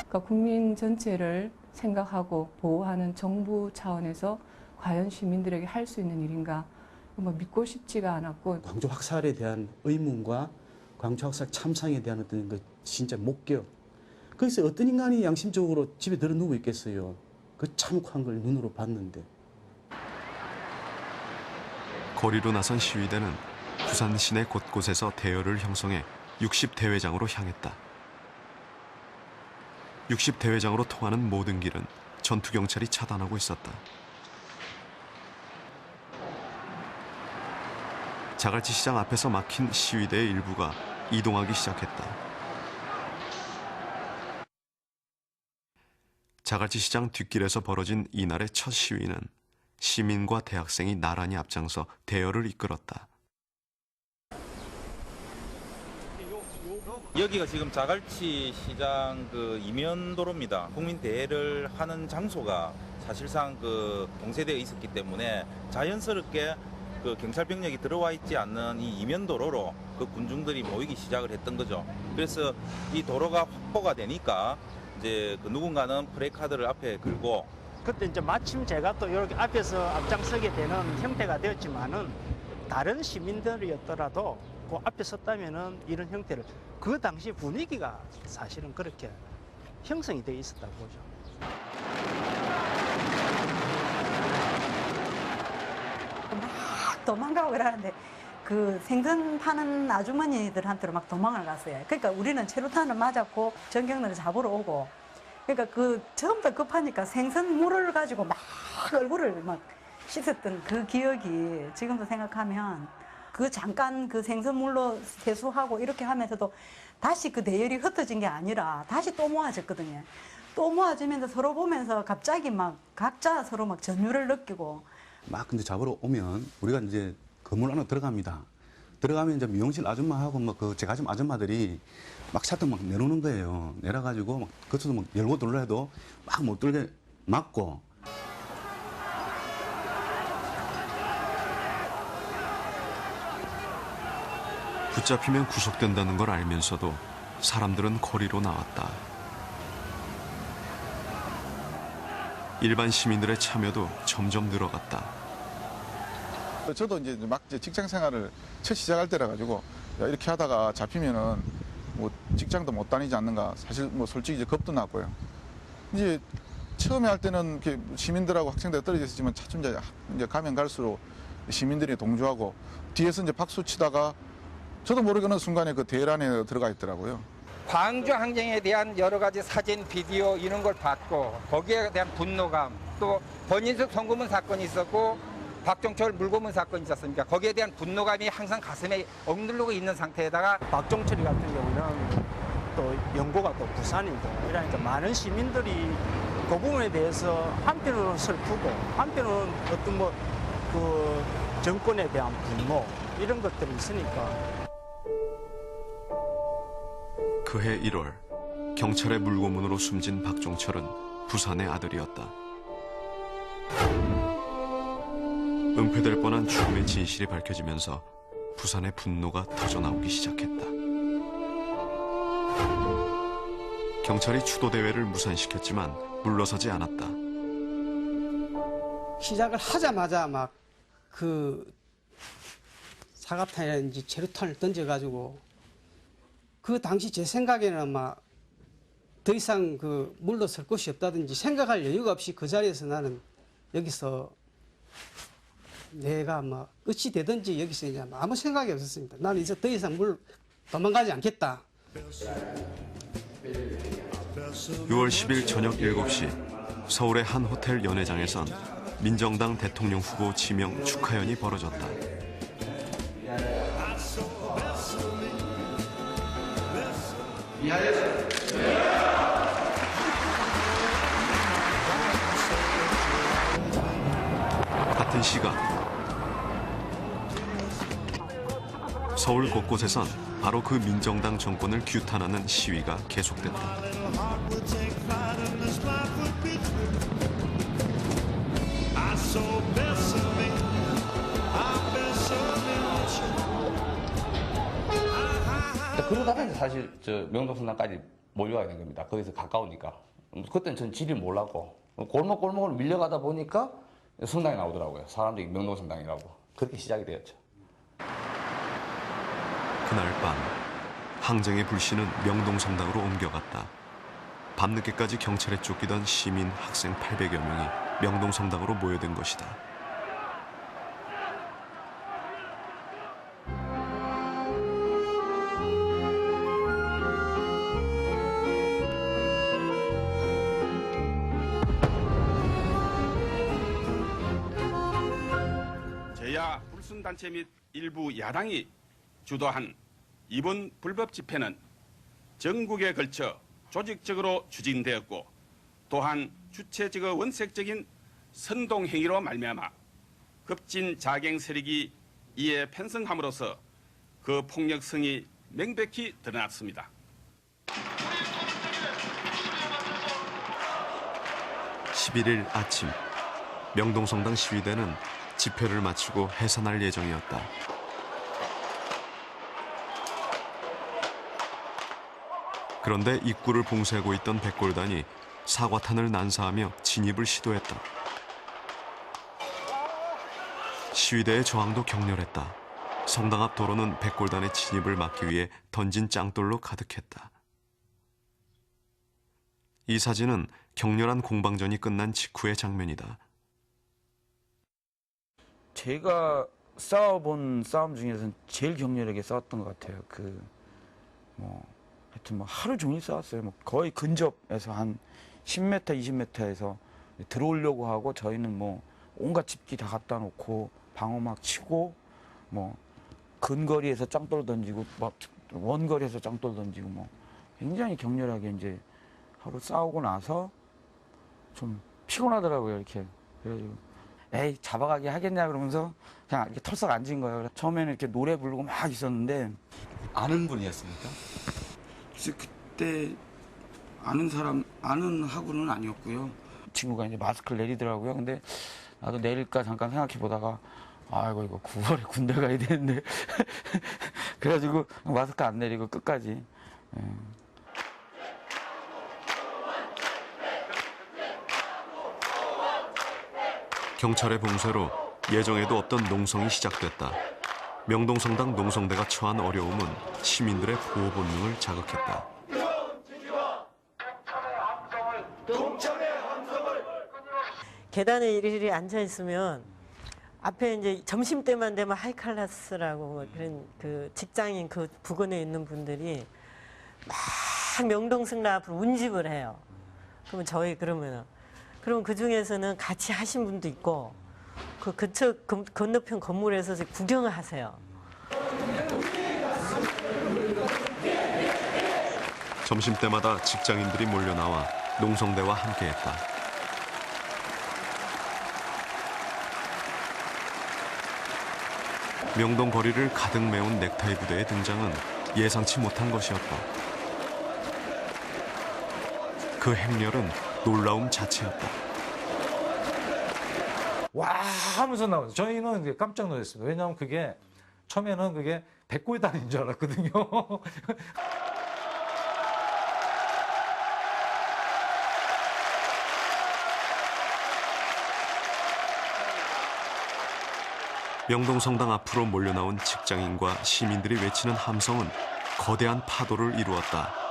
그러니까 국민 전체를 생각하고 보호하는 정부 차원에서 과연 시민들에게 할 수 있는 일인가 뭐 믿고 싶지가 않았고 광주 학살에 대한 의문과 광주 학살 참상에 대한 어떤 그 진짜 목격. 거기서 어떤 인간이 양심적으로 집에 들어 누워 있겠어요. 그 참혹한 걸 눈으로 봤는데. 거리로 나선 시위대는 부산 시내 곳곳에서 대열을 형성해 60대회장으로 향했다. 60대회장으로 통하는 모든 길은 전투경찰이 차단하고 있었다. 자갈치 시장 앞에서 막힌 시위대의 일부가 이동하기 시작했다. 자갈치 시장 뒷길에서 벌어진 이날의 첫 시위는 시민과 대학생이 나란히 앞장서 대열을 이끌었다. 여기가 지금 자갈치 시장 그 이면도로입니다. 국민 대회를 하는 장소가 사실상 그 봉쇄되어 있었기 때문에 자연스럽게 그 경찰 병력이 들어와 있지 않는 이 이면도로로 그 군중들이 모이기 시작을 했던 거죠. 그래서 이 도로가 확보가 되니까 이제 그 누군가는 프레이카드를 앞에 걸고 그때 이제 마침 제가 또 이렇게 앞에서 앞장서게 되는 형태가 되었지만은 다른 시민들이었더라도 그 앞에 섰다면은 이런 형태를 그 당시 분위기가 사실은 그렇게 형성이 되어 있었다고 보죠. 막 도망가고 그러는데 그 생선 파는 아주머니들한테로 막 도망을 갔어요. 그러니까 우리는 체류탄을 맞았고 전경련을 잡으러 오고 그러니까 그 처음부터 급하니까 생선물을 가지고 막 얼굴을 막 씻었던 그 기억이 지금도 생각하면 그 잠깐 그 생선물로 세수하고 이렇게 하면서도 다시 그 대열이 흩어진 게 아니라 다시 또 모아졌거든요. 또 모아지면서 서로 보면서 갑자기 막 각자 서로 막 전율을 느끼고 막 근데 잡으러 오면 우리가 이제 건물 안으로 들어갑니다. 들어가면 이제 미용실 아줌마하고 뭐 그 제과점 아줌마들이 막 샤터 막 내놓는 거예요. 내려가지고 막 그것도 막 열고 들려 해도 막 못 들게 막고. 붙잡히면 구속된다는 걸 알면서도 사람들은 거리로 나왔다. 일반 시민들의 참여도 점점 늘어갔다. 저도 이제 막 직장 생활을 첫 시작할 때라 가지고 야, 이렇게 하다가 잡히면은 뭐 직장도 못 다니지 않는가 사실 뭐 솔직히 이제 겁도 났고요. 이제 처음에 할 때는 이렇게 시민들하고 학생들 떨어져 있었지만 차츰 이제 가면 갈수록 시민들이 동조하고 뒤에서 이제 박수 치다가 저도 모르게 어느 순간에 그 대열 안에 들어가 있더라고요. 광주 항쟁에 대한 여러 가지 사진, 비디오 이런 걸 봤고 거기에 대한 분노감 또 권인숙 송금문 사건이 있었고 박종철 물고문 사건이 있었습니까? 거기에 대한 분노감이 항상 가슴에 억누르고 있는 상태에다가 박종철이 같은 경우는 또 연고가 또 부산이고 이러니까 많은 시민들이 그 부분에 대해서 한편으로는 슬프고 한편으로는 어떤 뭐 그 정권에 대한 분노 이런 것들이 있으니까. 그해 1월 경찰의 물고문으로 숨진 박종철은 부산의 아들이었다. 은폐될 뻔한 죽음의 진실이 밝혀지면서 부산의 분노가 터져나오기 시작했다. 경찰이 추도대회를 무산시켰지만 물러서지 않았다. 시작을 하자마자 막 그 사과탄이라든지 체류탄을 던져가지고 그 당시 제 생각에는 막 더 이상 그 물러설 곳이 없다든지 생각할 여유가 없이 그 자리에서 나는 여기서 내가 뭐 어찌 되든지 여기서 이제 아무 생각이 없었습니다. 나는 이제 더 이상 도망가지 않겠다. 6월 10일 저녁 7시 서울의 한 호텔 연회장에선 민정당 대통령 후보 지명 축하연이 벌어졌다. 같은 시각 서울 곳곳에선 바로 그 민정당 정권을 규탄하는 시위가 계속됐다. 그러다가 사실 저 명동순환까지 몰려가야 된 겁니다. 거기서 가까우니까. 그때는 전 지리 몰랐고 골목골목을 밀려가다 보니까 성당이 나오더라고요. 사람들이 명동성당이라고. 그렇게 시작이 되었죠. 그날 밤 항쟁의 불씨는 명동성당으로 옮겨갔다. 밤늦게까지 경찰에 쫓기던 시민, 학생 800여 명이 명동성당으로 모여든 것이다. 제야 불순단체 및 일부 야당이 주도한 이번 불법 집회는 전국에 걸쳐 조직적으로 추진되었고 또한 주체적의 원색적인 선동행위로 말미암아 급진 자경 세력이 이에 편성함으로써 그 폭력성이 명백히 드러났습니다. 11일 아침 명동성당 시위대는 집회를 마치고 해산할 예정이었다. 그런데 입구를 봉쇄하고 있던 백골단이 사과탄을 난사하며 진입을 시도했다. 시위대의 저항도 격렬했다. 성당 앞 도로는 백골단의 진입을 막기 위해 던진 짱돌로 가득했다. 이 사진은 격렬한 공방전이 끝난 직후의 장면이다. 제가 싸워본 싸움 중에서는 제일 격렬하게 싸웠던 것 같아요. 하여튼 하루 종일 싸웠어요. 거의 근접해서 한 10m, 20m에서 들어오려고 하고 저희는 온갖 집기 다 갖다 놓고 방어막 치고 근거리에서 짱돌 던지고 원거리에서 짱돌 던지고 굉장히 격렬하게 이제 하루 싸우고 나서 좀 피곤하더라고요. 이렇게 그래가지고 에이 잡아가게 하겠냐 그러면서 그냥 이렇게 털썩 앉은 거예요. 처음에는 이렇게 노래 부르고 막 있었는데 아는 분이었습니까? 그때 아는 학우는 아니었고요. 친구가 이제 마스크를 내리더라고요. 근데 나도 내릴까 잠깐 생각해 보다가 아이고 이거 9월에 군대 가야 되는데 그래가지고 마스크 안 내리고 끝까지. 경찰의 봉쇄로 예정에도 없던 농성이 시작됐다. 명동성당 농성대가 처한 어려움은 시민들의 보호 본능을 자극했다. 계단에 이리저리 앉아 있으면 앞에 이제 점심 때만 되면 하이칼라스라고 그런 그 직장인 그 부근에 있는 분들이 막 명동성당 앞으로 운집을 해요. 그러면 그럼 그 중에서는 같이 하신 분도 있고 그 근처 건너편 건물에서 구경을 하세요. 점심때마다 직장인들이 몰려나와 농성대와 함께했다. 명동 거리를 가득 메운 넥타이 부대의 등장은 예상치 못한 것이었다. 그 행렬은 놀라움 자체였다. 와 하면서 나오죠. 저희는 깜짝 놀랐습니다. 왜냐하면 그게 처음에는 그게 백골단인 줄 알았거든요. 명동성당 앞으로 몰려나온 직장인과 시민들이 외치는 함성은 거대한 파도를 이루었다.